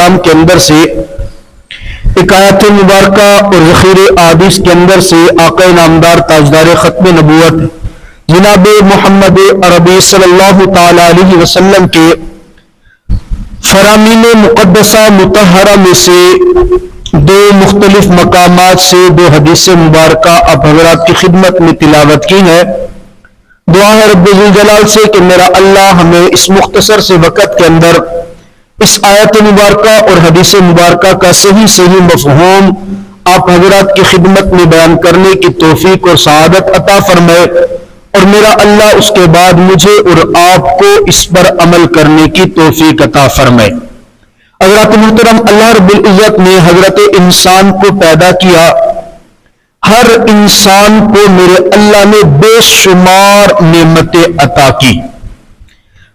کلام کے اندر سے، ایک آیت مبارکہ اور ذخیر احادیث کے اندر سے آقا نامدار تاجدار ختم نبوت جناب محمد عربی صلی اللہ تعالی علیہ وسلم کے فرامین مقدسہ مطہرہ میں سے دو مختلف مقامات سے دو حدیث مبارکہ آپ حضرات کی خدمت میں تلاوت کی ہے۔ دعا ہے رب ذوالجلال سے کہ میرا اللہ ہمیں اس مختصر سے وقت کے اندر اس آیت مبارکہ اور حدیث مبارکہ کا صحیح مفہوم آپ حضرات کی خدمت میں بیان کرنے کی توفیق اور سعادت عطا فرمائے، اور میرا اللہ اس کے بعد مجھے اور آپ کو اس پر عمل کرنے کی توفیق عطا فرمائے۔ حضرات محترم، اللہ رب العزت نے حضرت انسان کو پیدا کیا، ہر انسان کو میرے اللہ نے بے شمار نعمتیں عطا کی۔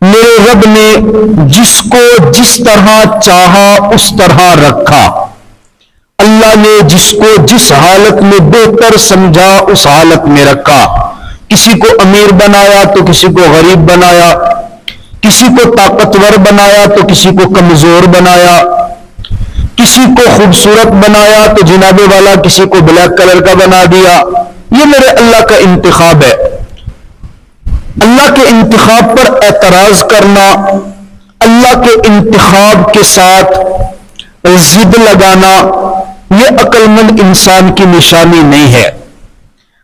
میرے رب نے جس کو جس طرح چاہا اس طرح رکھا، اللہ نے جس کو جس حالت میں بہتر سمجھا اس حالت میں رکھا۔ کسی کو امیر بنایا تو کسی کو غریب بنایا، کسی کو طاقتور بنایا تو کسی کو کمزور بنایا، کسی کو خوبصورت بنایا تو جناب والا کسی کو بلیک کلر کا بنا دیا۔ یہ میرے اللہ کا انتخاب ہے۔ اللہ کے انتخاب پر اعتراض کرنا، اللہ کے انتخاب کے ساتھ ضد لگانا، یہ عقل مند انسان کی نشانی نہیں ہے،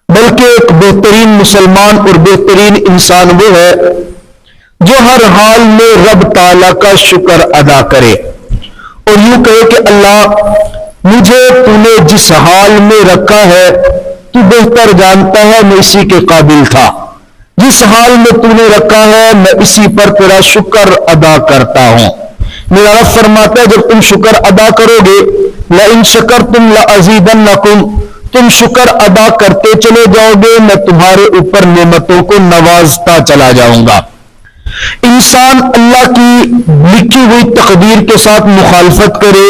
بلکہ ایک بہترین مسلمان اور بہترین انسان وہ ہے جو ہر حال میں رب تعالیٰ کا شکر ادا کرے اور یوں کہے کہ اللہ مجھے تو نے جس حال میں رکھا ہے تو بہتر جانتا ہے، میں اسی کے قابل تھا، جس حال میں تو نے رکھا ہے میں اسی پر تیرا شکر ادا کرتا ہوں۔ میرا رب فرماتا ہے جب تم شکر ادا کرو گے، لئن شکرتم لازیدنکم، تم شکر ادا کرتے چلے جاؤ گے، میں تمہارے اوپر نعمتوں کو نوازتا چلا جاؤں گا۔ انسان اللہ کی لکھی ہوئی تقدیر کے ساتھ مخالفت کرے،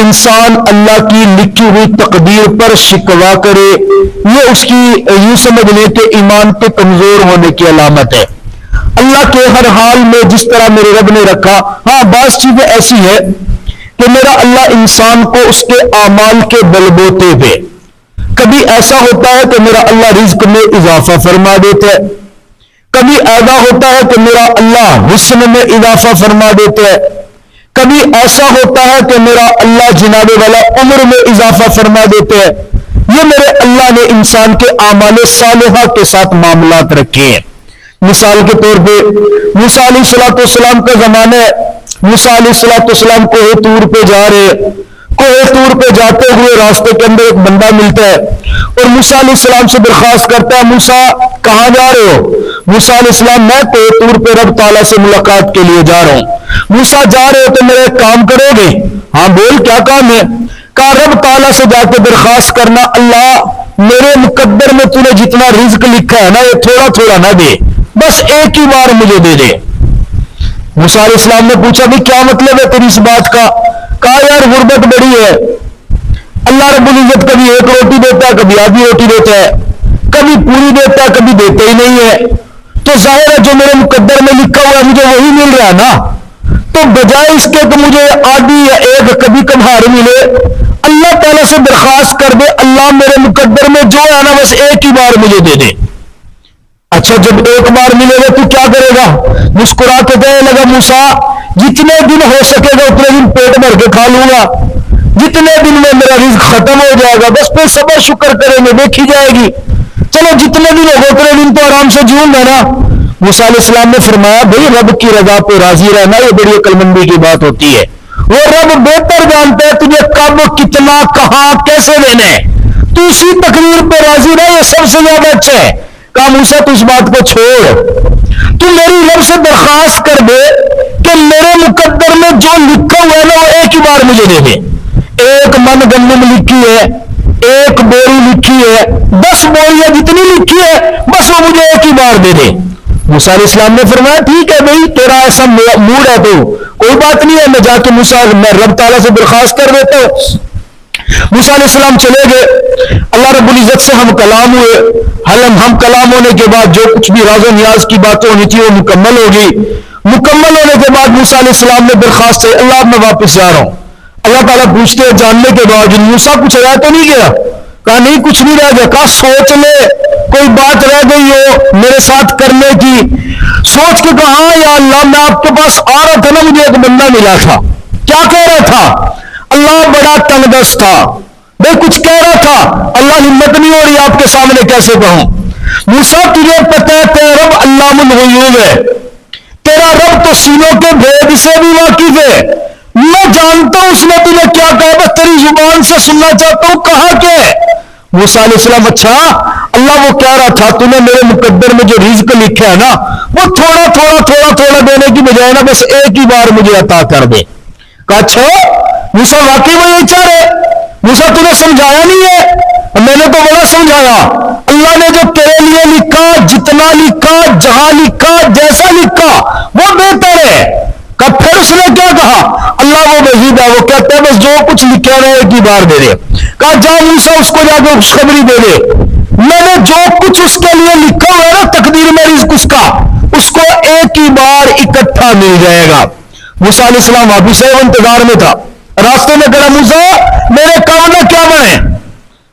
انسان اللہ کی لکھی ہوئی تقدیر پر شکوا کرے، یہ اس کی یوں سمجھ لیں کہ ایمان کے کمزور ہونے کی علامت ہے۔ اللہ کے ہر حال میں جس طرح میرے رب نے رکھا، ہاں بعض چیزیں ایسی ہے کہ میرا اللہ انسان کو اس کے اعمال کے بلبوتے پہ، کبھی ایسا ہوتا ہے کہ میرا اللہ رزق میں اضافہ فرما دیتا ہے، کبھی ایسا ہوتا ہے کہ میرا اللہ حسن میں اضافہ فرما دیتا ہے، کبھی ایسا ہوتا ہے کہ میرا اللہ جناب والا عمر میں اضافہ فرما دیتا ہے۔ یہ میرے اللہ نے انسان کے اعمال صالحہ کے ساتھ معاملات رکھے ہیں۔ مثال کے طور پہ موسیٰ علیہ السلام کا زمانہ ہے، موسیٰ علیہ السلام کوہ طور پہ جا رہے، کوہ طور پہ جاتے ہوئے راستے کے اندر ایک بندہ ملتا ہے اور موسیٰ علیہ السلام سے درخواست کرتا ہے موسیٰ کہاں جا رہے ہو؟ موسیٰ علیہ السلام میں کوہ طور پہ رب تعالیٰ سے ملاقات کے لیے جا رہا ہوں۔ موسیٰ جا رہے ہو تو میرا ایک کام کرو گے؟ ہاں بول کیا کام ہے؟ کہا رب تعالیٰ سے جا کے درخواست کرنا اللہ میرے مقدر میں تو نے جتنا رزق لکھا ہے نا یہ تھوڑا تھوڑا نہ دے، بس ایک ہی بار مجھے دے دے۔ موسیٰ علیہ السلام نے پوچھا بھی کیا مطلب ہے تیری اس بات کا؟ کہا یار غربت بڑی ہے، اللہ رب العزت کبھی ایک روٹی دیتا ہے، کبھی آدھی روٹی دیتا ہے، کبھی پوری دیتا ہے، کبھی دیتا ہی نہیں ہے، تو ظاہر ہے جو میرے مقدر میں لکھا ہوا ہے مجھے وہی مل رہا ہے نا، تو بجائے اس کے کہ مجھے آدھی یا ایک کبھی کبھار ملے، اللہ تعالیٰ سے درخواست کر دے اللہ میرے مقدر میں جو ہے نا بس ایک ہی بار مجھے دے دے۔ اچھا جب ایک بار ملے گا تو کیا کرے گا؟ مسکرا کے کہنے لگا موسیٰ جتنے دن ہو سکے گا اتنے دن پیٹ بھر کے کھا لوں گا، جتنے دن میں میرا رزق ختم ہو جائے گا بس پھر صبر شکر کریں گے دیکھی جائے گی، چلو جتنے دن ہوگا اتنے دن تو آرام سے جیوں گا نا۔ موسیٰ علیہ السلام نے فرمایا بھئی رب کی رضا پہ راضی رہنا یہ بڑی عقل مندی کی بات ہوتی ہے، وہ رب بہتر جانتا ہے تجھے کب کتنا کہاں کیسے دینا ہے، تو اسی تقریر پہ راضی رہ یہ سب سے زیادہ اچھا ہے۔ کہا موسیٰ تو اس بات کو چھوڑ، تو میری رب سے درخواست کر دے کہ میرے مقدر میں جو لکھا ہوا ہے نا وہ ایک ہی بار مجھے دے دے، ایک من گندم لکھی ہے، ایک بوری لکھی ہے، 10 بوریاں جتنی لکھی ہے بس وہ مجھے ایک ہی بار دے دے۔ موسیٰ علیہ السلام نے فرمایا ٹھیک ہے بھائی تیرا ایسا موڈ ہے تو کوئی بات نہیں ہے، میں جا کے میں رب تعالیٰ سے درخواست کر دیتا ہوں۔ موسیٰ علیہ السلام چلے گئے، اللہ رب العزت سے ہم کلام ہوئے، ہم کلام ہونے کے بعد جو کچھ بھی راز و نیاز کی باتیں ہونی تھی وہ مکمل ہوگی۔ مکمل ہونے کے بعد موسیٰ علیہ السلام نے درخواست سے اللہ میں واپس جا رہا ہوں. اللہ تعالیٰ پوچھتے ہیں جاننے کے باوجود موسیٰ کچھ رہ تو نہیں گیا؟ کہا نہیں کچھ نہیں رہ گیا. کہا سوچ لے کوئی بات رہ گئی ہو میرے ساتھ کرنے کی. سوچ کے کہا ہاں یا اللہ میں آپ کے پاس آ رہا تھا نا, مجھے ایک بندہ ملا تھا. کیا کہہ رہا تھا؟ اللہ بڑا تنگ دست تھا بھائی, کچھ کہہ رہا تھا. اللہ ہمت نہیں ہو رہی آپ کے سامنے کیسے کہوں. موسیٰ تجھے پتہ ہے تیرا رب علام الغیوب ہے, تیرا رب تو سینوں کے بھید سے بھی واقف ہے. میں جانتا ہوں اس نے تجھے کیا کہا, بس تیری زبان سے سننا چاہتا ہوں کہا کہ. موسیٰ علیہ السلام اچھا اللہ وہ کہہ رہا تھا تو نے میرے مقدر میں جو رزق لکھا ہے نا وہ تھوڑا تھوڑا تھوڑا تھوڑا دینے کی بجائے نا بس ایک ہی بار مجھے عطا کر دے. کہا اچھا موسیٰ واقعی وہ یہی چاہ رہے. موسیٰ تجھے سمجھایا نہیں ہے؟ میں نے تو بڑا سمجھایا. اللہ نے جو تیرے لیے لکھا, جتنا لکھا, جہاں لکھا, جیسا لکھا وہ بہتر ہے. پھر اس نے کیا کہا؟ اللہ وہ وحید ہے, وہ کہتا ہے بس جو کچھ لکھا رہے ایک ہی بار دے دے. کہا جا موسیٰ اس کو جا کے خوشخبری دے دے, میں نے جو کچھ اس کے لیے لکھا ہوا ہے نا تقدیر میں رزق اس کا, اس کو ایک ہی بار اکٹھا مل جائے گا. موسیٰ علیہ السلام واپس ہے, وہ انتظار میں تھا. راستے میں کہا موسیٰ میرے کام کا کیا بنے,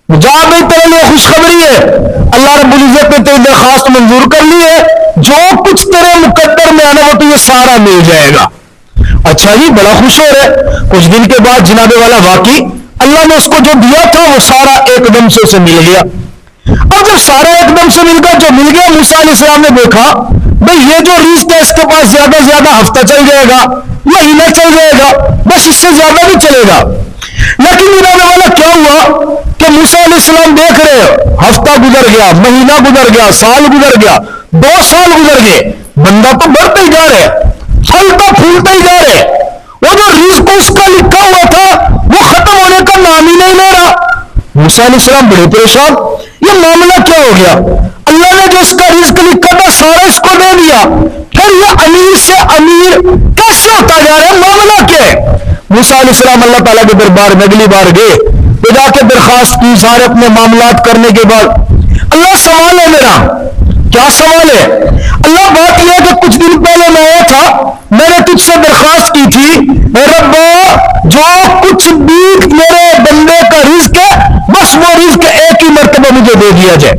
جا بھی تیرے لیے خوشخبری ہے, اللہ رب العزت نے تیری درخواست منظور کر لی ہے, جو کچھ تیرے مقدر میں آنا وہ تجھے سارا مل جائے گا. اچھا جی بڑا خوش ہو رہے. کچھ دن کے بعد جناب والا واقعی اللہ نے اس کو جو دیا تھا وہ سارا ایک دم سے اسے مل گیا. اب جب سارا ایک دم سے مل گیا, جو مل گیا موسیٰ علیہ السلام نے دیکھا بھئی یہ جو رزق ہے اس کے پاس زیادہ سے زیادہ ہفتہ چل جائے گا, مہینہ چل جائے گا, بس اس سے زیادہ بھی چلے گا. لیکن جناب والا کیا ہوا کہ موسیٰ علیہ السلام دیکھ رہے ہفتہ گزر گیا, مہینہ گزر گیا, سال گزر گیا, 2 سال گزر گئے, بندہ تو بڑھتا ہی جا رہا ہے, پھلتا پھولتا ہی جا رہا ہے. وہ جو رزق اس کا لکھا ہوا تھا وہ ختم ہونے کا نام ہی نہیں لے رہا. موسیٰ علیہ السلام بڑے پریشان, یہ معاملہ کیا ہو گیا؟ اللہ نے جو اس کا رزق لکھا تھا سارا اس کو دے دیا, پھر یہ امیر سے امیر کیسے ہوتا جا رہا ہے, معاملہ کیا ہے؟ موسیٰ علیہ السلام اللہ تعالیٰ کے دربار میں اگلی بار گئے, تو جا کے درخواست کی سارے اپنے معاملات کرنے کے بعد. اللہ سوال ہے میرا. کیا سوال ہے؟ اللہ بات یہ ہے کہ کچھ دن پہلے میں آیا تھا, میں نے تجھ سے درخواست کی تھی رب جو کچھ بھی میرے بندے کا رزق ہے بس وہ رزق ایک ہی مرتبہ مجھے دے دیا جائے.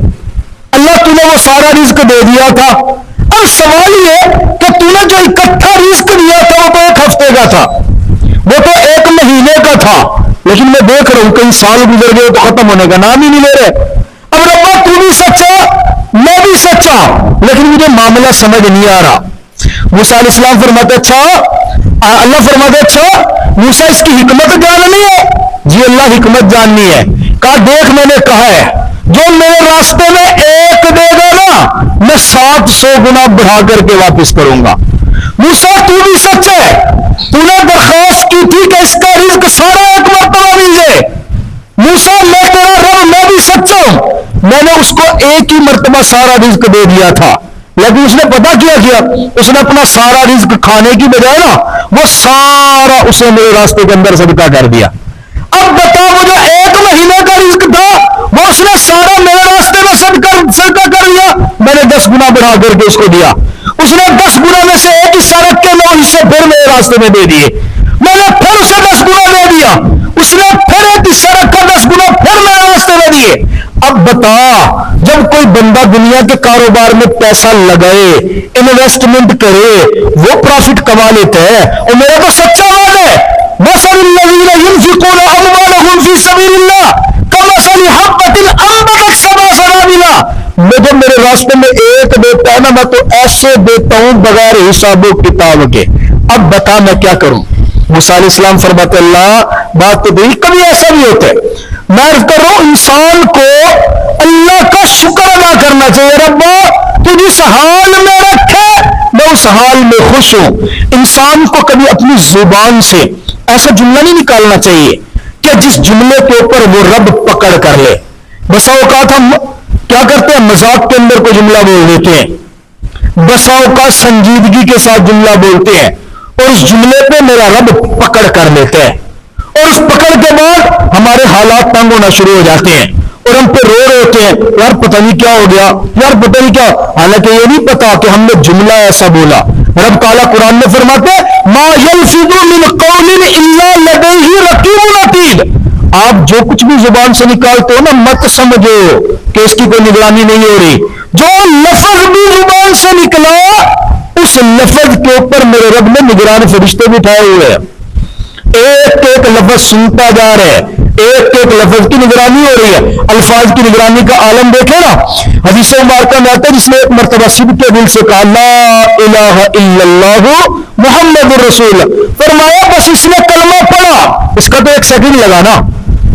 اللہ تو نے وہ سارا رزق دے دیا تھا. اب سوال یہ کہ تو نے جو اکٹھا رزق دیا تھا وہ تو 1 ہفتے کا تھا, وہ تو 1 مہینے کا تھا, لیکن میں دیکھ رہا ہوں کئی سال گزر گئے تو ختم ہونے کا نام ہی نہیں لے رہے. اب ربا تو بھی سچا میں بھی سچا, لیکن مجھے معاملہ سمجھ نہیں آ رہا. موسیٰ علیہ السلام فرماتے اچھا, اللہ فرماتے اچھا موسیٰ اس کی حکمت جاننی ہے؟ جی اللہ حکمت جاننی ہے. کہا دیکھ میں نے کہا ہے جو میرے راستے میں 1 دے گا نا میں 700 گنا بڑھا کر کے واپس کروں گا. موسیٰ تو بھی سچ ہے, تو نے درخواست کی تھی کہ اس کا رزق سارا 1 مرتبہ مل جائے. موسیٰ میں تیرا رب میں بھی سچا ہوں, میں نے اس کو 1 ہی مرتبہ سارا رزق دے دیا تھا, لیکن اس نے پتا کیا کیا, اس نے اپنا سارا رزق کھانے کی بجائے نا وہ سارا اسے میرے راستے کے اندر صدقہ کر دیا. اب بتا وہ جو 1 مہینے کا رزق تھا وہ اس نے سارا میرے راستے میں صدقہ کر دیا, میں نے 10 گنا بڑھا کر کے اس کو دیا. اس نے 10 گنا میں سے 1 حصہ رکھ کے 9 حصے پھر میرے راستے میں دے دیے. میں نے پھر اسے 10 گنا دے دیا, اس نے پھر 1 حصہ رکھا 10 گنا پھر میرے راستے میں دیے. اب بتا جب کوئی بندہ دنیا کے کاروبار میں پیسہ لگائے, انویسٹمنٹ کرے, وہ پروفٹ کما لیتا ہے, اور میرا تو سچا حال ہے مثل الذین ينفقون اموالهم فی سبیل اللہ کمثل حبۃ انبتت 7 سنابل. میں جب میرے راستے میں 1 دیتا ہے نا میں تو ایسے دیتا ہوں بغیر حساب و کتاب کے. اب بتا میں کیا کروں؟ موسیٰ علیہ السلام فرماتے اللہ بات تو دیکھ کبھی ایسا بھی ہوتا ہے, میں عرض کر رہا ہوں انسان کو اللہ کا شکر ادا کرنا چاہیے. ربا تو جس حال میں رکھے میں اس حال میں خوش ہوں. انسان کو کبھی اپنی زبان سے ایسا جملہ نہیں نکالنا چاہیے کہ جس جملے کے اوپر وہ رب پکڑ کر لے. بسا اوقات ہم کیا کرتے ہیں, مذاق کے اندر کوئی جملہ بول دیتے ہیں, بسا اوقات سنجیدگی کے ساتھ جملہ بولتے ہیں, اور اس جملے پہ میرا رب پکڑ کر لیتا ہے, اور اس پکڑ کے بعد ہمارے حالات تنگ ہونا شروع ہو جاتے ہیں, اور ہم پہ رو رہے ہوتے ہیں یار پتہ نہیں کیا ہو گیا, یار پتہ نہیں کیا. حالانکہ یہ نہیں پتا کہ ہم نے جملہ ایسا بولا, رب تعالیٰ قرآن میں فرماتے ما یلفظ من قول الا لدیہ رقیب عتید. آپ جو کچھ بھی زبان سے نکالتے ہو نا مت سمجھو کہ اس کی کوئی نگرانی نہیں ہو رہی. جو لفظ بھی زبان سے نکلا اس لفظ کے اوپر میرے رب نے نگران فرشتے بھی اٹھائے ہوئے ہیں. ایک ایک لفظ سنتا جا رہا ہے, ایک ایک لفظ کی نگرانی ہو رہی ہے. الفاظ کی نگرانی کا عالم دیکھے نا. حدیث مبارکہ میں آتا ہے جس نے ایک مرتبہ صدق کے دل سے کہا لا الہ الا اللہ محمد رسول, فرمایا بس اس نے کلمہ پڑھا, اس کا تو ایک سیکنڈ لگا نا,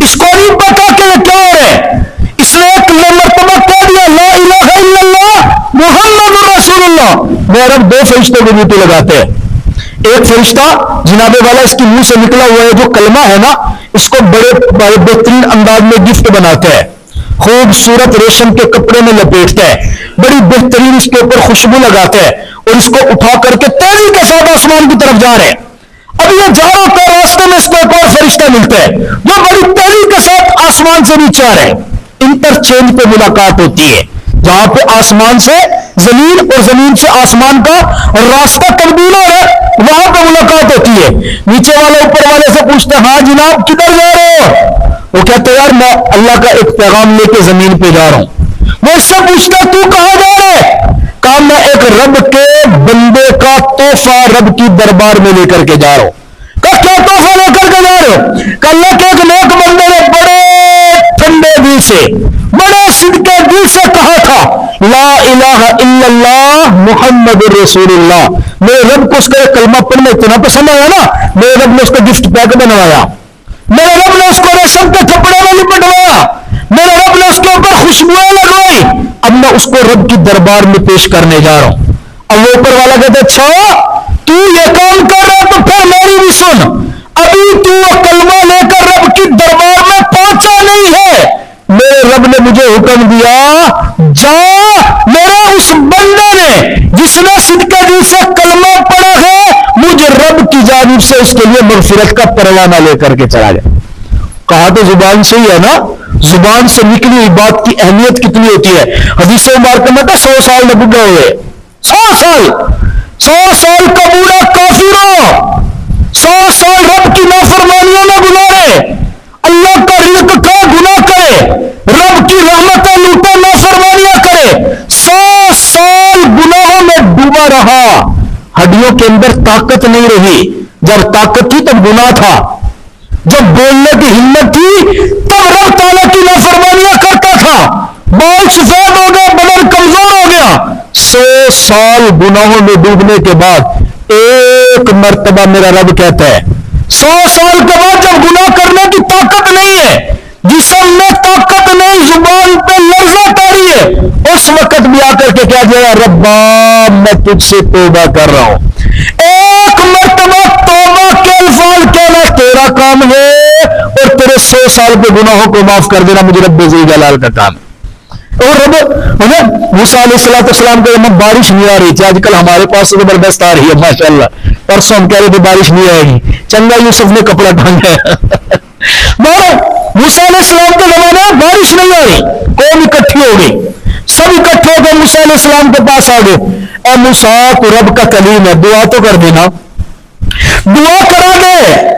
اس کو نہیں پتا کہ یہ کیا ہو رہا ہے. اس نے ایک مرتبہ کہہ دیا لا الہ الا اللہ محمد رسول اللہ. میرے رب دو فرشتوں کو ڈیوٹی لگاتے ہیں. ایک فرشتہ جناب والا اس کے منہ سے نکلا ہوا ہے جو کلمہ ہے نا, اس کو بڑے بہترین انداز میں گفٹ بناتا ہے, خوبصورت ریشم کے کپڑے میں لپیٹتا ہے, بڑی بہترین اس کے اوپر خوشبو لگاتا ہے اور اس کو اٹھا کر کے تیزی کے ساتھ آسمان کی طرف جا رہے ہیں. اب یہ جا رہا ہوتا ہے, راستے میں اس کو ایک اور فرشتہ ملتا ہے جو بڑی تیزی کے ساتھ آسمان سے نیچے آ رہے ہیں. انٹرچینج پہ ملاقات ہوتی ہے, جہاں پہ آسمان سے زمین اور زمین سے آسمان کا راستہ تبدیل ہو رہا ہے, وہاں پہ ملاقات ہوتی ہے. نیچے والا اوپر والے سے پوچھتا ہے ہاں جناب کدھر جا رہے ہو؟ وہ کہتے ہیں یار میں اللہ کا ایک پیغام لے کے زمین پہ جا رہا ہوں. وہ اس سے پوچھتا ہے تو کہاں جا رہے ہے؟ کہا میں ایک رب کے بندے کا تحفہ رب کی دربار میں لے کر کے جا رہا ہوں. کہا کیا تحفہ لے کر کے جا رہے ہو؟ کہ اللہ کے ایک نیک بندے نے بڑے ٹھنڈے دل سے بڑے صدقے دل سے کہا تھا لا الہ الا اللہ محمد رسول اللہ. میرے رب کو اس کا کلمہ پڑھنا اتنا پسند آیا نا, میرے رب نے اس کو گفٹ پیک بنوایا, میرے رب نے اس کو ریشم کے کپڑے میں لپٹوایا, میرے رب نے اس کے اوپر خوشبوئیں لگوائی. اب میں اس کو رب کی دربار میں پیش کرنے جا رہا ہوں. اب وہ اوپر والا کہتے اچھا تو یہ کام کر رہا تو پھر میری بھی سن, ابھی تو کلمہ لے کر رب کی دربار میں پہنچا نہیں ہے. میرے رب نے مجھے حکم دیا جا میرے اس بندے نے جس نے صدقے دل سے کلمہ پڑھا ہے مجھے رب کی جانب سے اس کے لیے مغفرت کا پروانہ لے کر کے چلا جائے. کہا تو زبان سے ہی ہے نا, زبان سے نکلی ہوئی بات کی اہمیت کتنی ہوتی ہے. حدیث مبارکہ میں 100 سال میں بوڑھا ہوئے, 100 سال کا بوڑھا کافر ہو, 100 سال رب کی نافرمانیوں میں گزارے, اللہ کا رزق کھا گناہ کرے, رب کی رحمتیں لوٹے نافرمانیاں کرے, 100 سال گناہوں میں ڈوبا رہا, ہڈیوں کے اندر طاقت نہیں رہی. جب طاقت تھی تب گناہ تھا, جب بولنے کی ہمت تھی تب رب تعالیٰ کی نافرمانیاں کرتا تھا. بال سفید ہو گیا, بدن کمزور ہو گیا. 100 سال گناہوں میں ڈوبنے کے بعد ایک مرتبہ میرا رب کہتا ہے 100 سال کے بعد جب گناہ کرنے کی طاقت نہیں ہے, جسم میں طاقت نہیں, زبان پہ لرزہ طاری ہے, اس وقت بھی آ کر کے کیا دیا ربا میں تجھ سے توبہ کر رہا ہوں. ایک مرتبہ توبہ کے الفاظ کہنا تیرا کام ہے اور تیرے 100 سال کے گناہوں کو معاف کر دینا مجھے رب ذی جلال کا کام ہے. اور رب موسیٰ علیہ السلام کے جب بارش نہیں آ رہی تھی, آج کل ہمارے پاس تو زبردست آ رہی ہے ماشاءاللہ, پرسوں ہم کہہ رہے تھے بارش نہیں آئے گی, چنگا یوسف نے کپڑا ٹانگا موسیٰ علیہ السلام کے زمانے میں بارش نہیں آ رہی, قوم اکٹھی ہو گئی, سب اکٹھے ہو گئے موسیٰ علیہ السلام کے پاس آ گئے. اے موسیٰ تو رب کا کلیم ہے, دعا تو کر دینا, دعا کرا دے,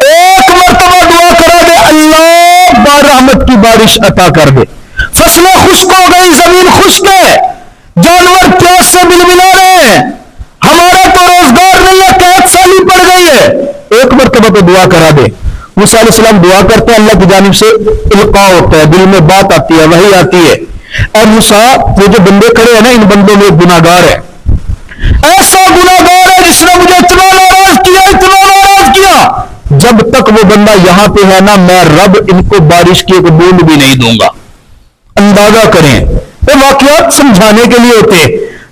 ایک مرتبہ دعا کرا دے, اللہ رحمت کی بارش عطا کر دے. فصلیں خشک ہو گئی, زمین خشک ہے, جانور پیاس سے بلبلا رہے ہیں, ہمارا تو روزگار نہیں ہے, قحط سالی پڑ گئی ہے, ایک مرتبہ تو دعا کرا دے. موسیٰ علیہ السلام دعا کرتے ہیں, اللہ کی جانب سے القاء ہوتا ہے, دل میں بات آتی ہے, وحی آتی ہے. اے موسیٰ وہ جو بندے کھڑے ہیں نا ان بندوں میں ایک گناہگار ہے, ایسا گناہگار ہے جس نے مجھے اتنا ناراض کیا, اتنا ناراض کیا, جب تک وہ بندہ یہاں پہ ہے نا میں رب ان کو بارش کی ایک بوند بھی نہیں دوں گا. اندازہ کریں, یہ واقعات سمجھانے کے لیے ہوتے,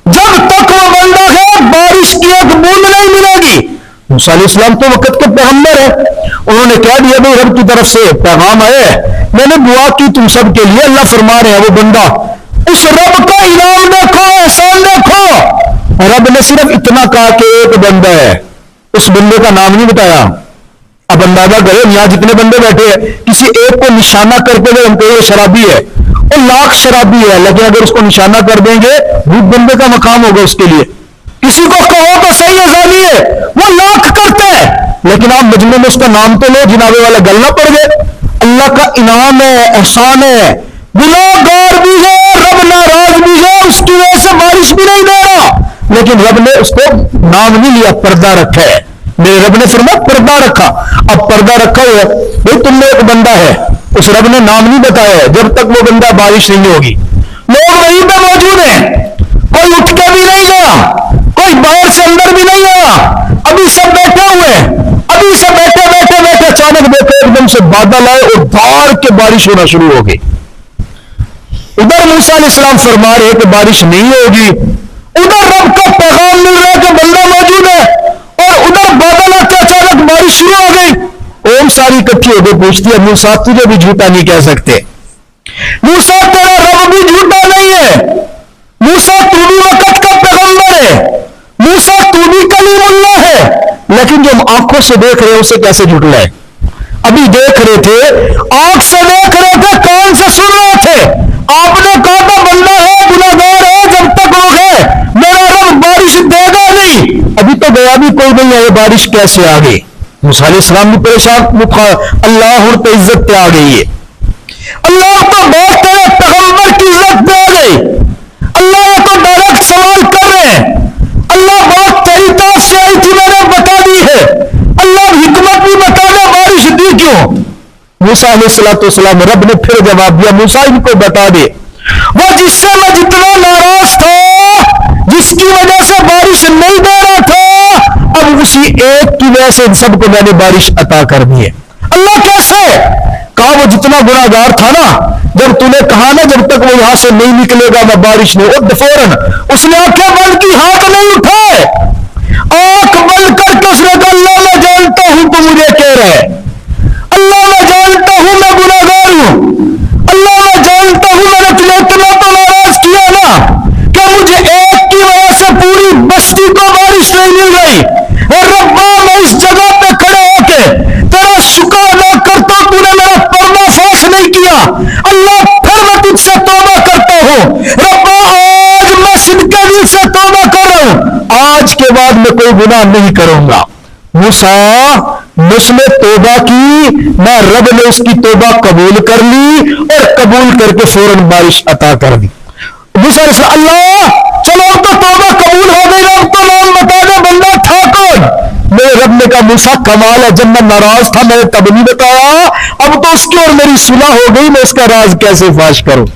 جب تک وہ بندہ ہے بارش کی ایک بوند نہیں ملے گی. موسیٰ علیہ السلام تو وقت کے پیغمبر ہے, انہوں نے کہہ دیا بھائی رب کی طرف سے پیغام آیا ہے, میں نے دعا کی تم سب کے لیے, اللہ فرما رہے ہیں وہ بندہ, اس رب کا انعام دیکھو, احسان دیکھو. رب نے صرف اتنا کہا کہ ایک بندہ ہے, اس بندے کا نام نہیں بتایا. اب اندازہ کریں یہاں جتنے بندے بیٹھے ہیں کسی ایک کو نشانہ کر کے ہم کہیں شرابی ہے, وہ لاکھ شرابی ہے, لیکن اگر اس کو نشانہ کر دیں گے بھوت بندے کا مقام ہوگا اس کے لیے, کسی کو کہو تو صحیح ہے زانی ہے، وہ لاکھ کرتا ہے، لیکن آپ مجمع میں اس کا نام تو لو، جناب والا گل نہ پڑ گئے۔ اللہ کا انعام ہے، احسان ہے، گناہگار بھی ہے، رب ناراض بھی ہے، اس کی وجہ سے بارش بھی نہیں دے رہا، لیکن رب نے اس کو نام نہیں لیا، پردہ رکھا ہے۔ میرے رب نے فرمایا پردہ رکھا۔ اب پردہ رکھا ہوا ہے، بھائی تم میں ایک بندہ ہے، اس رب نے نام نہیں بتایا ہے، جب تک وہ بندہ بارش نہیں ہوگی، لوگ وہیں پہ موجود ہیں، کوئی اٹھ کے بھی نہیں گیا، کوئی باہر سے اندر بھی نہیں آیا، ابھی سب بیٹھے ہوئے ہیں، ابھی سب بیٹھے اچانک دیکھے ایک دم سے بادل آئے اور دھار کے بارش ہونا شروع ہو گئی۔ ادھر موسیٰ علیہ السلام فرما رہے کہ بارش نہیں ہوگی، ادھر رب کا پیغام مل رہا ہے کہ بندہ موجود ہے، اور ادھر بادل آتے اچانک بارش شروع ہو گئی۔ قوم ساری اکٹھی ہو گئی، پوچھتی ہے موسیٰ تجھے بھی جھوٹا نہیں کہہ سکتے، موسیٰ تیرا رب بھی جھوٹا نہیں ہے، موسیٰ تو بھی وقت کا پیغمبر ہے، موسیٰ تو بھی کلیم اللہ ہے، لیکن جو ہم آنکھوں سے دیکھ رہے ہیں اسے کیسے جھٹلائے؟ ابھی دیکھ رہے تھے، آنکھ سے دیکھ رہے تھے، کان سے سن رہے تھے، آپ نے کہا تھا بندہ ہے، گناہگار ہے، جب تک روح ہے میرا رب بارش دے گا نہیں، ابھی تو گیا بھی کوئی نہیں ہے، بارش کیسے آ گئی؟ موسیٰ علیہ السلام بھی پریشان، اللہ اور تو عزت پہ آ گئی ہے، اللہ تو بات تیرے پیغمبر کی عزت پہ آ گئی، اللہ تو ڈائریکٹ سوال کر رہے ہیں، اللہ بات تیری طرف سے آئی تھی میں نے بتا دی ہے، اللہ حکمت بھی بتا دے بارش دی کیوں؟ موسیٰ علیہ السلام رب نے پھر جواب دیا، موسیٰ ان کو بتا دے، وہ جس سے میں جتنا ناراض تھا، جس کی وجہ سے بارش نہیں دے رہا تھا، اب اسی ایک کی وجہ سے ان سب کو میں نے بارش عطا کر دی ہے۔ اللہ کیسے؟ کہا وہ جتنا گناہگار تھا نا، جب تو نے کہا نا جب تک وہ یہاں سے نہیں نکلے گا میں بارش نہیں، فوراً اس نے آنکھیں بند کی، ہاتھ نہیں اٹھائے، آنکھ بند کر کے اس نے کہا اللہ میں جانتا ہوں تو مجھے کہہ رہا ہے، اللہ میں جانتا ہوں میں گناہگار ہوں، اللہ میں جانتا ہوں میں نے تمہیں اتنا تو ناراض کیا نا کہ مجھے ایک کی وجہ سے پوری بستی کو بارش نہیں مل گئی، اور ربا میں اس جگہ پہ کھڑے ہو کے تیرا شکر ادا کرتا ہوں تو نے میرا پردہ فاش نہیں کیا، اللہ پھر میں تجھ سے توبہ کرتا ہوں، ربا آج میں صدقے دل سے توبہ کر رہا ہوں، آج کے بعد میں کوئی گناہ نہیں کروں گا۔ موسیٰ اس نے توبہ کی، میں رب نے اس کی توبہ قبول کر لی اور قبول کر کے فوراً بارش عطا کر دی۔ موسیٰ علیہ السلام اللہ چلو تو توبہ قبول ہو گئی، رب تو نام بتا دے بندہ تھا کون؟ میرے رب نے کہا موسیٰ کمال ہے، جب میں ناراض تھا میں نے تب نہیں بتایا، اب تو اس کی اور میری صلح ہو گئی، میں اس کا راز کیسے فاش کروں؟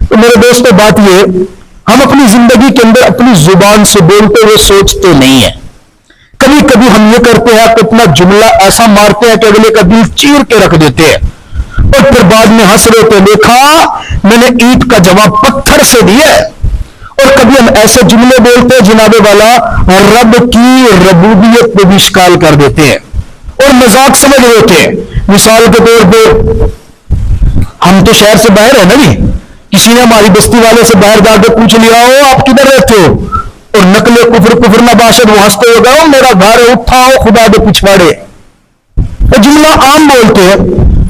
تو میرے دوستو بات یہ، ہم اپنی زندگی کے اندر اپنی زبان سے بولتے ہوئے سوچتے نہیں ہیں، کبھی کبھی ہم یہ کرتے ہیں کہ اپنا جملہ ایسا مارتے ہیں کہ اگلے کا دل چیر کے رکھ دیتے ہیں، اور پھر بعد میں ہنس رہے تھے، دیکھا میں نے اینٹ کا جواب پتھر سے دیا ہے۔ اور کبھی ہم ایسے جملے بولتے ہیں جناب والا رب کی ربوبیت پہ بھی اشکال کر دیتے ہیں اور مذاق سمجھ رہے ہوتے ہیں۔ مثال کے طور پہ ہم تو شہر سے باہر ہیں نا جی، کسی نے ہماری بستی والے سے باہر جا کے پوچھ لیا ہو آپ کدھر رہتے ہو، اور نقل کفر نہ باشد، وہ ہنستے ہو گئے میرا گھر اٹھا ہو خدا دے پچھواڑے، وہ جملہ عام بولتے ہیں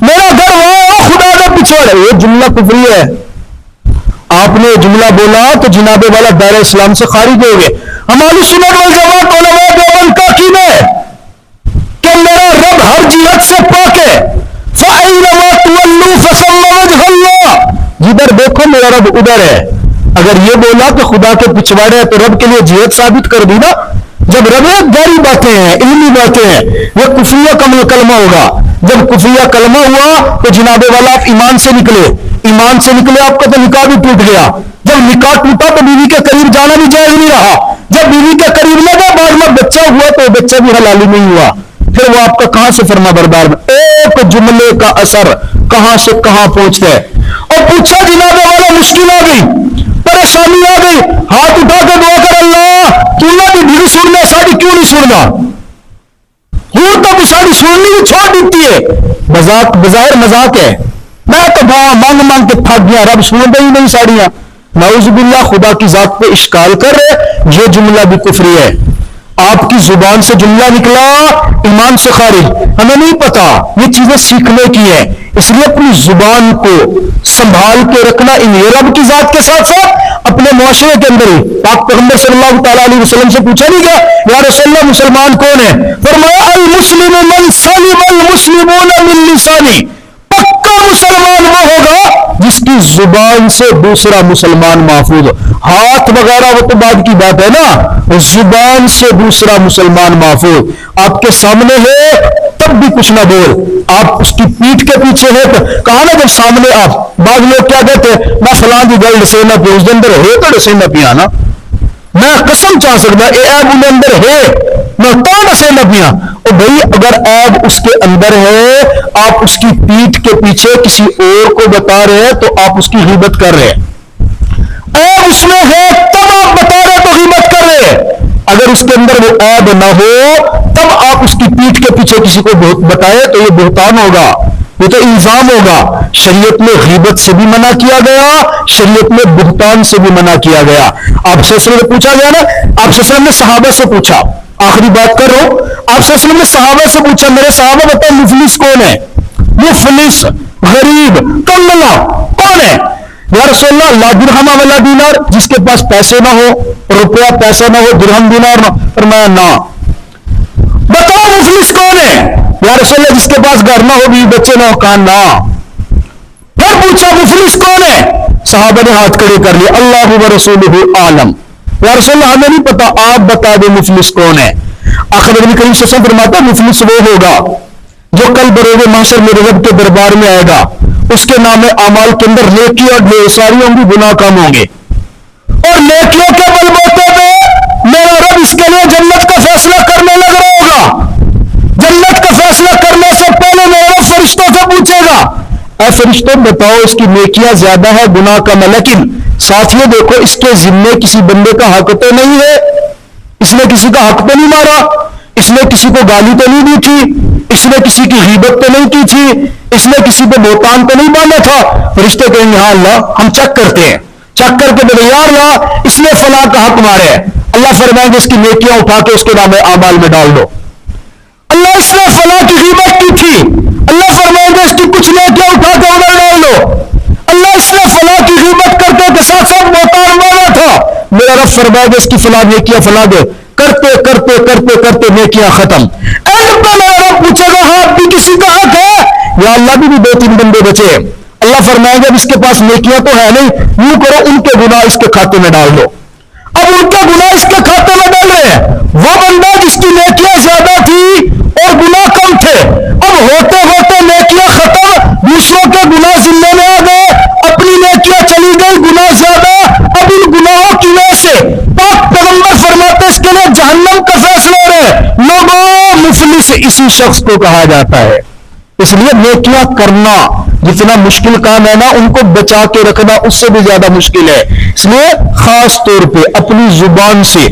میرا گھر وہاں خدا دے پچھواڑے، یہ جملہ کفری ہے۔ آپ نے جملہ بولا تو جناب والا دائرہ اسلام سے خارج ہو گئے۔ ہماری سنت والجماعت علماء دیوبند کا عقیدہ ہے کہ میرا رب ہر جہت سے پاک ہے، فَأَيْنَمَا تُوَلُّوا فَثَمَّ وَجْهُ اللَّهِ، جدھر دیکھو میرا رب ادھر ہے۔ اگر یہ بولا کہ خدا کے پچھواڑے ہے تو رب کے لیے جہت ثابت کر دی نا۔ جب رب گہری باتیں ہیں، علمی باتیں ہیں، وہ کفریہ کلمہ ہوگا۔ جب کفریہ کلمہ ہوا تو جناب والا آپ ایمان سے نکلے، ایمان سے نکلے آپ کا تو نکاح بھی ٹوٹ گیا۔ جب نکاح ٹوٹا تو بیوی کے قریب جانا بھی جائز نہیں رہا، جب بیوی کے قریب نہ گئے بعد میں بچہ ہوا تو بچہ بھی حلالی نہیں ہوا، پھر وہ آپ کا کہاں سے فرما بردار میں ایک جملے کا اثر کہاں سے کہاں پہنچتا ہے۔ اور پوچھا جناب والا مشکل آ گئی، پریشانی آ گئی، ہاتھ اٹھا کے دعا کر اللہ تو نہ بھی بھیڑ سننا ساری کیوں نہیں سننا، ہوں تو ساری سننی بھی چھوڑ دیتی ہے، مذاق بظاہر مذاق ہے، میں تو مانگ مانگ کے تھک گیا، رب سن دے ہی نہیں ساڑیاں، نعوذ باللہ خدا کی ذات پہ اشکال کر رہے، یہ جملہ بھی کفری ہے۔ آپ کی زبان سے جملہ نکلا ایمان سے خارج، ہمیں نہیں پتا، یہ چیزیں سیکھنے کی ہیں، اس لیے اپنی زبان کو سنبھال کے رکھنا، ان رب کی ذات کے ساتھ ساتھ اپنے معاشرے کے اندر ہی پاک پیغمبر صلی اللہ تعالیٰ علیہ وسلم سے پوچھا نہیں گیا یا رسول اللہ مسلمان کون ہے؟ فرمایا المسلم من سلم المسلمون من لسانی، پکا مسلمان وہ ہوگا جس کی زبان سے دوسرا مسلمان محفوظ ہو. ہاتھ وغیرہ وہ تو بعد کی بات ہے نا، زبان سے دوسرا مسلمان محفوظ. آپ کے سامنے ہے تب بھی کچھ نہ بول، آپ اس کی پیٹھ کے پیچھے ہے تو کہا نا جب سامنے آپ، بعض لوگ کیا کہتے ہیں میں فلاں کی گل ڈسے نہ پیا، اس کے اندر ہے تو ڈسے نہ پیا نا، میں قسم چاہ سکتا اے ایب ان اندر ہے میں تو ڈسے نہ پیا. اور بھائی اگر ایب اس کے اندر ہے، آپ اس کی پیٹھ کے پیچھے کسی اور کو بتا رہے ہیں تو آپ اس کی غیبت کر رہے ہیں. ایب اس میں ہے تب آپ بتا رہے تو غیبت کر رہے ہیں. اگر اس کے اندر وہ عیب نہ ہو تب آپ اس کی پیٹھ کے پیچھے کسی کو بتائے تو یہ بہتان ہوگا، یہ تو الزام ہوگا. شریعت میں غیبت سے بھی منع کیا گیا، شریعت میں بہتان سے بھی منع کیا گیا. آپ سے وسلم نے پوچھا گیا نا، آپ سے وسلم نے صحابہ سے پوچھا، آخری بات کر رہا ہوں، آپ سے وسلم نے صحابہ سے پوچھا میرے صحابہ بتاؤ مفلس کون ہے؟ مفلس غریب کنگلا کون ہے؟ یا رسول اللہ لا درہم ولا دینار، جس کے پاس پیسے نہ ہو، روپیہ پیسہ نہ ہو، درہم دینار نہ. فرمایا نہ. بتاؤ مفلس کون ہے؟ یا رسول اللہ جس کے پاس گھر نہ ہو، بھی بچے نہ ہو. کہا نہ. پھر پوچھا مفلس کون ہے؟ صحابہ نے ہاتھ کھڑے کر لیے. اللہ و رسولہ عالم. یا رسول اللہ ہمیں نہیں پتا، آپ بتا دیں مفلس کون ہے. آخر نبی کریم صلی اللہ علیہ وسلم فرماتا مفلس وہ ہوگا جو کل بروز محشر میں رب کے دربار میں آئے گا، اس کے نام اعمال کے اندر نیکی اور ڈھیر ساری ہوں گی، گناہ کم ہوں گے، اور نیکیوں کے بلبوتے پہ میرا رب اس کے لیے جنت کا فیصلہ کرنے لگ رہا ہوگا. جنت کا فیصلہ کرنے سے پہلے میرا رب فرشتوں سے پوچھے گا اے فرشتوں بتاؤ اس کی نیکیاں زیادہ ہے گناہ کم ہے، لیکن ساتھیوں دیکھو اس کے ذمے کسی بندے کا حق تو نہیں ہے، اس نے کسی کا حق تو نہیں مارا، اس نے کسی کو گالی تو نہیں دی تھی، اس نے کسی کی غیبت تو نہیں کی تھی، اس نے کسی پہ بہتان تو نہیں باندھا تھا. فرشتے کہیں گے ہاں اللہ ہم چیک کرتے ہیں، چیک کر کے بولے یا اللہ اس نے فلاں کا حق مارا ہے. اللہ فرمائیں گے اس کی نیکیاں اٹھا کے اس کے نام اعمال میں ڈال دو. اللہ اس نے فلاں کی غیبت کی تھی، اللہ فرمائیں گے اس کی کچھ نیکیاں اٹھا کے ادھر ڈال دو. اللہ اس نے فلاں کی غیبت کرتے کے ساتھ ساتھ بہتان باندھا تھا، میرا رب فرمائے گا اس کی فلاں نیکیاں فلاں دے. کرتے کرتے کرتے کرتے نیکیاں ختم. اینڈ پہ میرا رب پوچھے گا ہاں بھی کسی کا حق ہے؟ یا اللہ بھی دو تین بندے بچے. اللہ فرمائے گا اس کے پاس نیکیاں تو ہے نہیں، یوں کرو ان کے گناہ اس کے کھاتے میں ڈال دو. اب ان کے گناہ اس کے کھاتے میں ڈال رہے ہیں. وہ بندہ جس کی نیکیاں زیادہ تھی اور گناہ کم تھے، اب ہوتے ہوتے نیکیاں ختم، دوسروں کے گناہ ذمے میں آ گئے، اپنی نیکیاں چلی گئی، گناہ زیادہ. اب ان گناہوں کی وجہ سے پاک پیغمبر فرماتے اس کے لیے جہنم کا فیصلہ ہو رہا ہے. لوگوں مفلس اسی شخص کو کہا جاتا ہے. اس لیے نیکیاں کرنا جتنا مشکل کام ہے نا، ان کو بچا کے رکھنا اس سے بھی زیادہ مشکل ہے. اس لیے خاص طور پہ اپنی زبان سے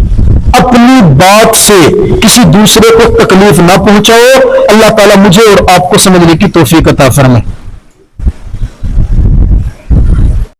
اپنی بات سے کسی دوسرے کو تکلیف نہ پہنچاؤ. اللہ تعالیٰ مجھے اور آپ کو سمجھنے کی توفیق عطا فرمائے.